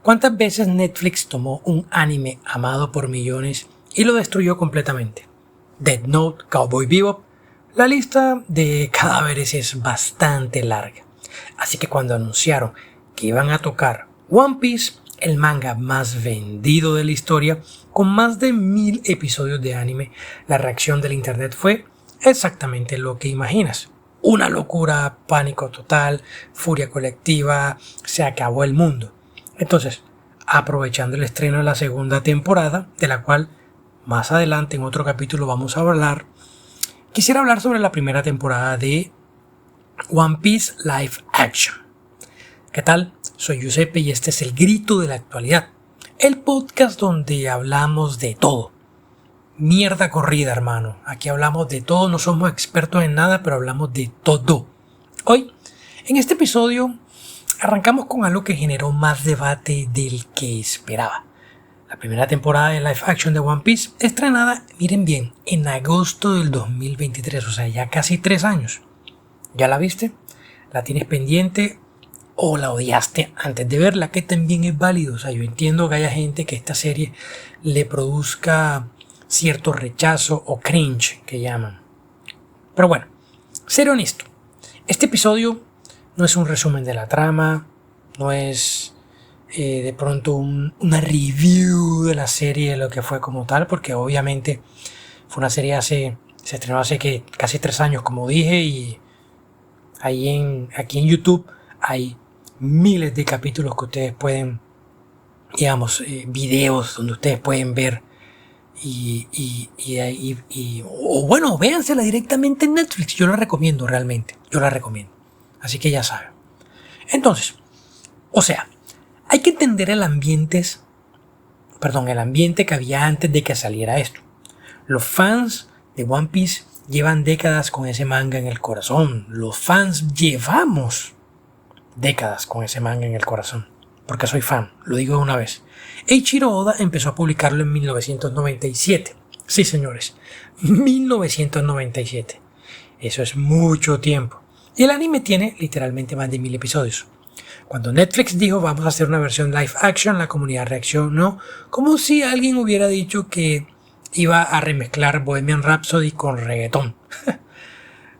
¿Cuántas veces Netflix tomó un anime amado por millones y lo destruyó completamente? Death Note, Cowboy Bebop. La lista de cadáveres es bastante larga. Así que cuando anunciaron que iban a tocar One Piece, el manga más vendido de la historia, con más de 1000 episodios de anime, la reacción del internet fue exactamente lo que imaginas. Una locura, pánico total, furia colectiva, se acabó el mundo. Entonces, aprovechando el estreno de la segunda temporada, de la cual más adelante en otro capítulo vamos a hablar, quisiera hablar sobre la primera temporada de One Piece Live Action. ¿Qué tal? Soy Giuseppe y este es El Grito de la Actualidad, el podcast donde hablamos de todo. Mierda corrida, hermano. Aquí hablamos de todo, no somos expertos en nada, pero hablamos de todo. Hoy, en este episodio, arrancamos con algo que generó más debate del que esperaba. La primera temporada de live action de One Piece, estrenada, miren bien, en agosto del 2023, o sea, ya casi 3 años. ¿Ya la viste? ¿La tienes pendiente o la odiaste antes de verla? Que también es válido. O sea, yo entiendo que haya gente que esta serie le produzca cierto rechazo o cringe que llaman. Pero bueno, ser honesto, este episodio no es un resumen de la trama, no es de pronto una review de la serie, de lo que fue como tal, porque obviamente fue una serie se estrenó hace casi 3 años, como dije, y aquí en YouTube hay miles de capítulos que ustedes pueden, digamos, videos donde ustedes pueden ver o bueno, véansela directamente en Netflix. Yo la recomiendo realmente, yo la recomiendo. Así que ya saben. Entonces, o sea, hay que entender el ambiente que había antes de que saliera esto. Los fans de One Piece llevan décadas con ese manga en el corazón. Los fans llevamos décadas con ese manga en el corazón. Porque soy fan, lo digo de una vez. Eiichiro Oda empezó a publicarlo en 1997. Sí, señores, 1997. Eso es mucho tiempo. Y el anime tiene literalmente más de 1000 episodios. Cuando Netflix dijo vamos a hacer una versión live action, la comunidad reaccionó como si alguien hubiera dicho que iba a remezclar Bohemian Rhapsody con reggaetón.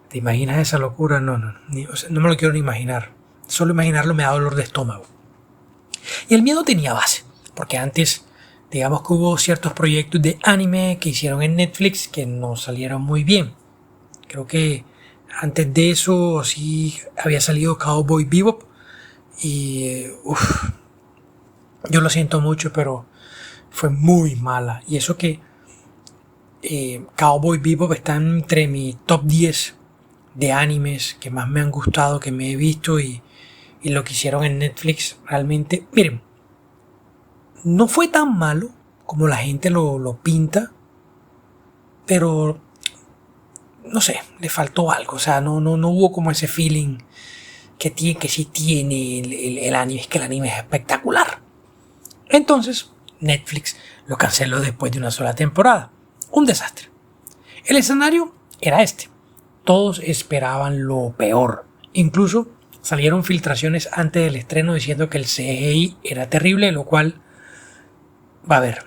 ¿Te imaginas esa locura? No me lo quiero ni imaginar. Solo imaginarlo me da dolor de estómago. Y el miedo tenía base, porque antes, digamos que hubo ciertos proyectos de anime que hicieron en Netflix que no salieron muy bien. Creo que antes de eso sí había salido Cowboy Bebop y yo lo siento mucho, pero fue muy mala. Y eso que Cowboy Bebop está entre mi top 10 de animes que más me han gustado, que me he visto, y lo que hicieron en Netflix realmente, miren, no fue tan malo como la gente lo pinta, pero no sé, le faltó algo. O sea, no hubo como ese feeling que sí tiene el anime. Es que el anime es espectacular. Entonces Netflix lo canceló después de una sola temporada. Un desastre. El escenario era este. Todos esperaban lo peor. Incluso salieron filtraciones antes del estreno diciendo que el CGI era terrible, lo cual, va a ver,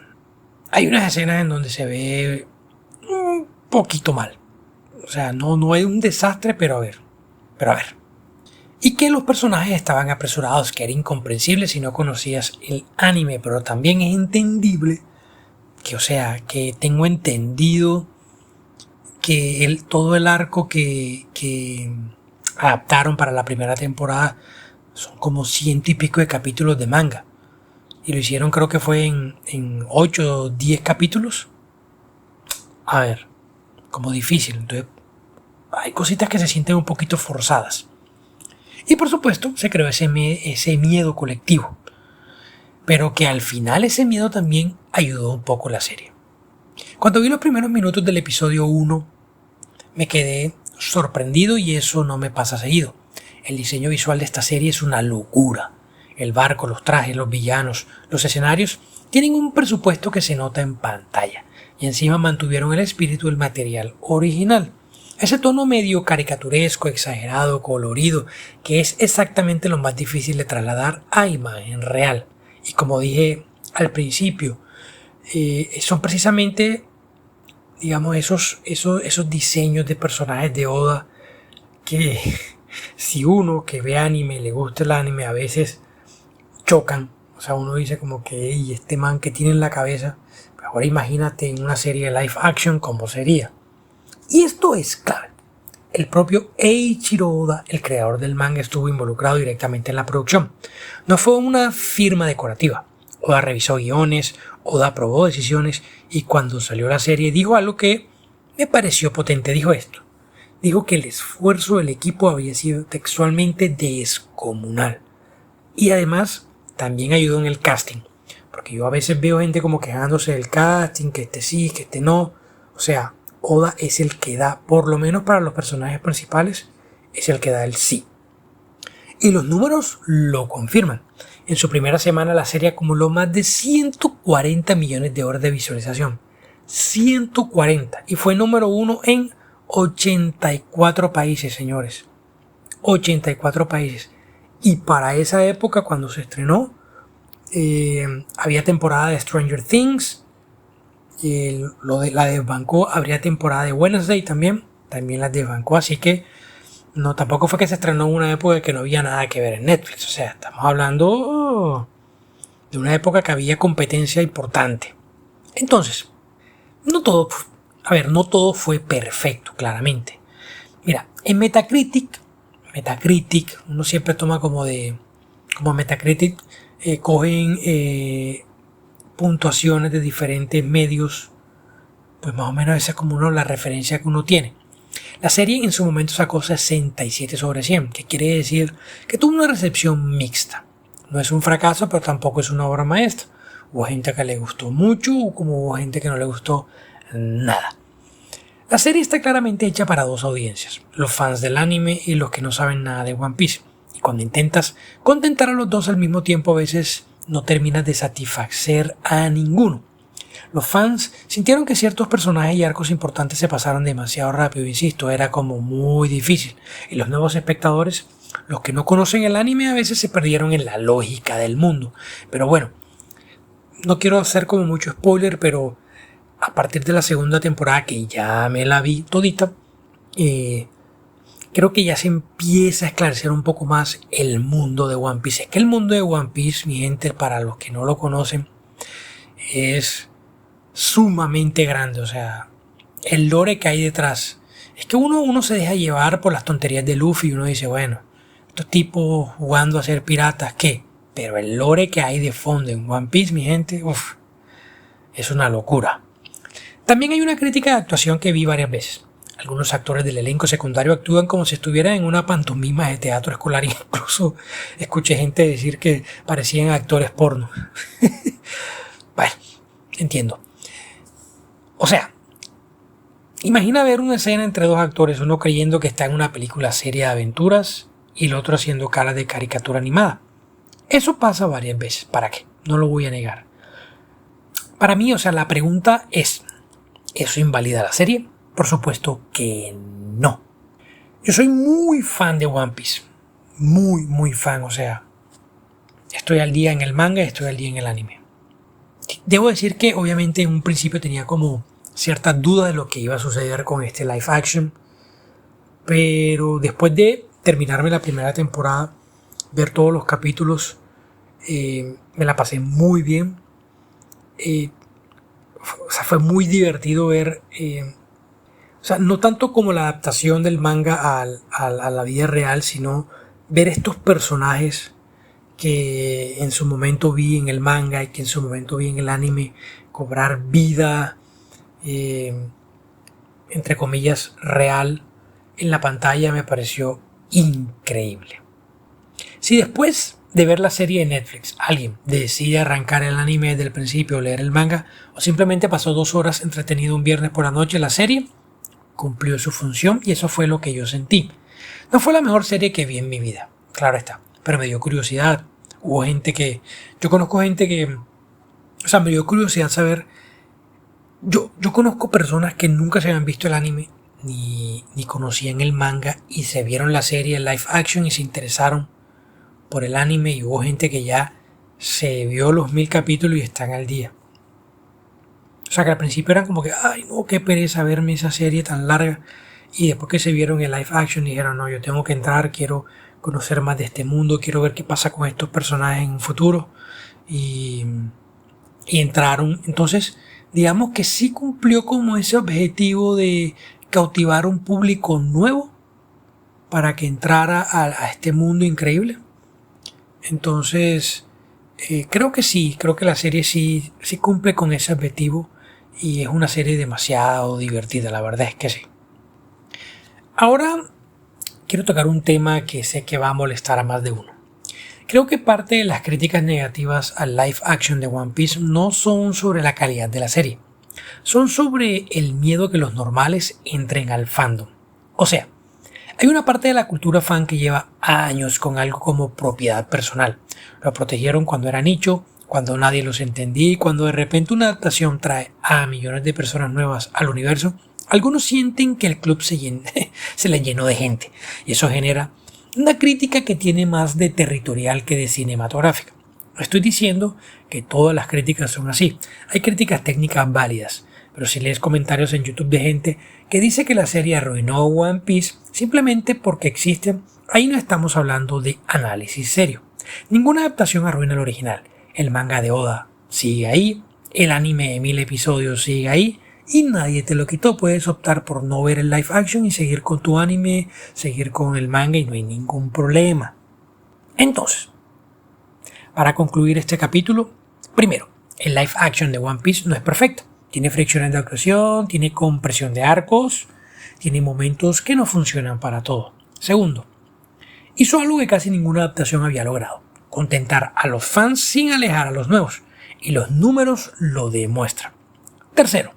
hay unas escenas en donde se ve un poquito mal. O sea, no es un desastre, pero a ver. Y que los personajes estaban apresurados, que era incomprensible si no conocías el anime, pero también es entendible que, o sea, que tengo entendido que todo el arco que adaptaron para la primera temporada son como 100 y pico de capítulos de manga. Y lo hicieron, creo que fue en 8 o 10 capítulos. A ver, como difícil. Entonces, hay cositas que se sienten un poquito forzadas. Y por supuesto, se creó ese miedo colectivo. Pero que al final ese miedo también ayudó un poco la serie. Cuando vi los primeros minutos del episodio 1, me quedé sorprendido, y eso no me pasa seguido. El diseño visual de esta serie es una locura. El barco, los trajes, los villanos, los escenarios tienen un presupuesto que se nota en pantalla, y encima mantuvieron el espíritu del material original. Ese tono medio caricaturesco, exagerado, colorido, que es exactamente lo más difícil de trasladar a imagen real. Y como dije al principio, son precisamente, digamos, esos diseños de personajes de Oda que si uno que ve anime le gusta el anime, a veces chocan. O sea, uno dice como que, y este man que tiene en la cabeza, pero ahora imagínate en una serie de live action cómo sería. Y esto es clave. El propio Eiichiro Oda, el creador del manga, estuvo involucrado directamente en la producción. No fue una firma decorativa. Oda revisó guiones, Oda aprobó decisiones y cuando salió la serie dijo algo que me pareció potente. Dijo esto. Dijo que el esfuerzo del equipo había sido textualmente descomunal. Y además también ayudó en el casting. Porque yo a veces veo gente como quejándose del casting, que este sí, que este no. O sea, Oda es el que da, por lo menos para los personajes principales, es el que da el sí. Y los números lo confirman. En su primera semana la serie acumuló más de 140 millones de horas de visualización. 140. Y fue número 1 en 84 países, señores. 84 países. Y para esa época, cuando se estrenó, había temporada de Stranger Things. La desbancó. Habría temporada de Wednesday también. También la desbancó. Así que no, tampoco fue que se estrenó en una época que no había nada que ver en Netflix. O sea, estamos hablando de una época que había competencia importante. Entonces, no todo fue perfecto, claramente. Mira, en Metacritic, uno siempre toma como Metacritic, cogen puntuaciones de diferentes medios, pues más o menos esa es como la referencia que uno tiene. La serie en su momento sacó 67 sobre 100, que quiere decir que tuvo una recepción mixta. No es un fracaso, pero tampoco es una obra maestra. Hubo gente que le gustó mucho, como hubo gente que no le gustó nada. La serie está claramente hecha para dos audiencias, los fans del anime y los que no saben nada de One Piece. Y cuando intentas contentar a los dos al mismo tiempo, a veces no terminas de satisfacer a ninguno. Los fans sintieron que ciertos personajes y arcos importantes se pasaron demasiado rápido, insisto, era como muy difícil. Y los nuevos espectadores, los que no conocen el anime, a veces se perdieron en la lógica del mundo. Pero bueno, no quiero hacer como mucho spoiler, pero a partir de la segunda temporada, que ya me la vi todita, creo que ya se empieza a esclarecer un poco más el mundo de One Piece. Es que el mundo de One Piece, mi gente, para los que no lo conocen, es sumamente grande. O sea, el lore que hay detrás. Es que uno se deja llevar por las tonterías de Luffy y uno dice, bueno, estos tipos jugando a ser piratas, ¿qué? Pero el lore que hay de fondo en One Piece, mi gente, es una locura. También hay una crítica de actuación que vi varias veces. Algunos actores del elenco secundario actúan como si estuvieran en una pantomima de teatro escolar. Incluso escuché gente decir que parecían actores porno. Bueno, entiendo. O sea, imagina ver una escena entre dos actores, uno creyendo que está en una película seria de aventuras y el otro haciendo cara de caricatura animada. Eso pasa varias veces. ¿Para qué? No lo voy a negar. Para mí, o sea, la pregunta es, ¿eso invalida la serie? Por supuesto que no. Yo soy muy fan de One Piece. Muy, muy fan. O sea, estoy al día en el manga y estoy al día en el anime. Debo decir que obviamente en un principio tenía como ciertas dudas de lo que iba a suceder con este live action. Pero después de terminarme la primera temporada, ver todos los capítulos, me la pasé muy bien. O sea, fue muy divertido ver, o sea, no tanto como la adaptación del manga a la vida real, sino ver estos personajes que en su momento vi en el manga y que en su momento vi en el anime cobrar vida, entre comillas, real en la pantalla, me pareció increíble. Si después de ver la serie de Netflix alguien decide arrancar el anime desde el principio o leer el manga, o simplemente pasó 2 horas entretenido un viernes por la noche, la serie cumplió su función y eso fue lo que yo sentí. No fue la mejor serie que vi en mi vida, claro está, pero me dio curiosidad. Hubo gente que... Yo conozco gente que... O sea, me dio curiosidad saber... Yo conozco personas que nunca se habían visto el anime ni conocían el manga y se vieron la serie en live action y se interesaron por el anime, y hubo gente que ya se vio los 1000 capítulos y están al día. O sea que al principio eran como que, ay no, qué pereza verme esa serie tan larga. Y después que se vieron el live action dijeron, no, yo tengo que entrar, quiero conocer más de este mundo, quiero ver qué pasa con estos personajes en un futuro. Y entraron. Entonces, digamos que sí cumplió como ese objetivo de cautivar un público nuevo para que entrara a este mundo increíble. Entonces, creo que sí, creo que la serie sí cumple con ese objetivo y es una serie demasiado divertida, la verdad es que sí. Ahora quiero tocar un tema que sé que va a molestar a más de uno. Creo que parte de las críticas negativas al live action de One Piece no son sobre la calidad de la serie, son sobre el miedo que los normales entren al fandom. O sea, hay una parte de la cultura fan que lleva años con algo como propiedad personal. Lo protegieron cuando era nicho, cuando nadie los entendía y cuando de repente una adaptación trae a millones de personas nuevas al universo, algunos sienten que el club se les llenó de gente y eso genera una crítica que tiene más de territorial que de cinematográfica. No estoy diciendo que todas las críticas son así. Hay críticas técnicas válidas, pero si lees comentarios en YouTube de gente que dice que la serie arruinó One Piece simplemente porque existen, ahí no estamos hablando de análisis serio. Ninguna adaptación arruina el original. El manga de Oda sigue ahí, el anime de 1000 episodios sigue ahí y nadie te lo quitó. Puedes optar por no ver el live action y seguir con tu anime, seguir con el manga y no hay ningún problema. Entonces, para concluir este capítulo, primero, el live action de One Piece no es perfecto. Tiene fricciones de actuación, tiene compresión de arcos, tiene momentos que no funcionan para todo. Segundo, hizo algo que casi ninguna adaptación había logrado: contentar a los fans sin alejar a los nuevos, y los números lo demuestran. Tercero,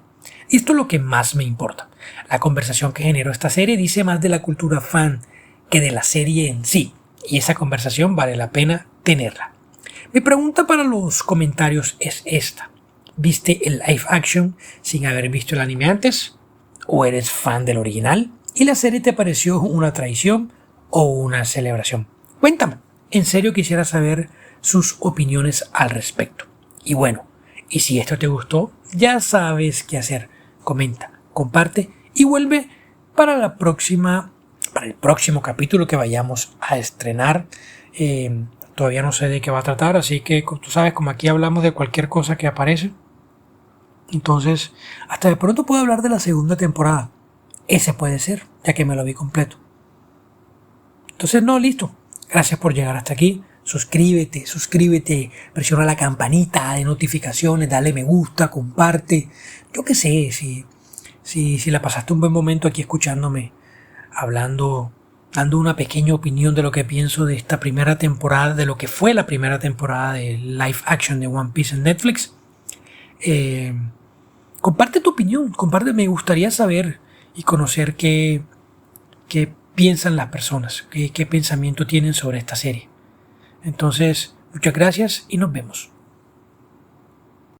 y esto es lo que más me importa, la conversación que generó esta serie dice más de la cultura fan que de la serie en sí, y esa conversación vale la pena tenerla. Mi pregunta para los comentarios es esta: ¿viste el live action sin haber visto el anime antes? ¿O eres fan del original y la serie te pareció una traición o una celebración? Cuéntame, en serio quisiera saber sus opiniones al respecto. Y bueno, y si esto te gustó, ya sabes qué hacer. Comenta, comparte y vuelve para el próximo capítulo que vayamos a estrenar. Todavía no sé de qué va a tratar, así que tú sabes, como aquí hablamos de cualquier cosa que aparece. Entonces, hasta de pronto puedo hablar de la segunda temporada. Ese puede ser, ya que me lo vi completo. Entonces, no, listo. Gracias por llegar hasta aquí. Suscríbete, presiona la campanita de notificaciones, dale me gusta, comparte. Yo qué sé, si la pasaste un buen momento aquí escuchándome, hablando, dando una pequeña opinión de lo que pienso de esta primera temporada, de lo que fue la primera temporada de live action de One Piece en Netflix. Comparte tu opinión, me gustaría saber y conocer qué piensan las personas, qué pensamiento tienen sobre esta serie. Entonces, muchas gracias y nos vemos.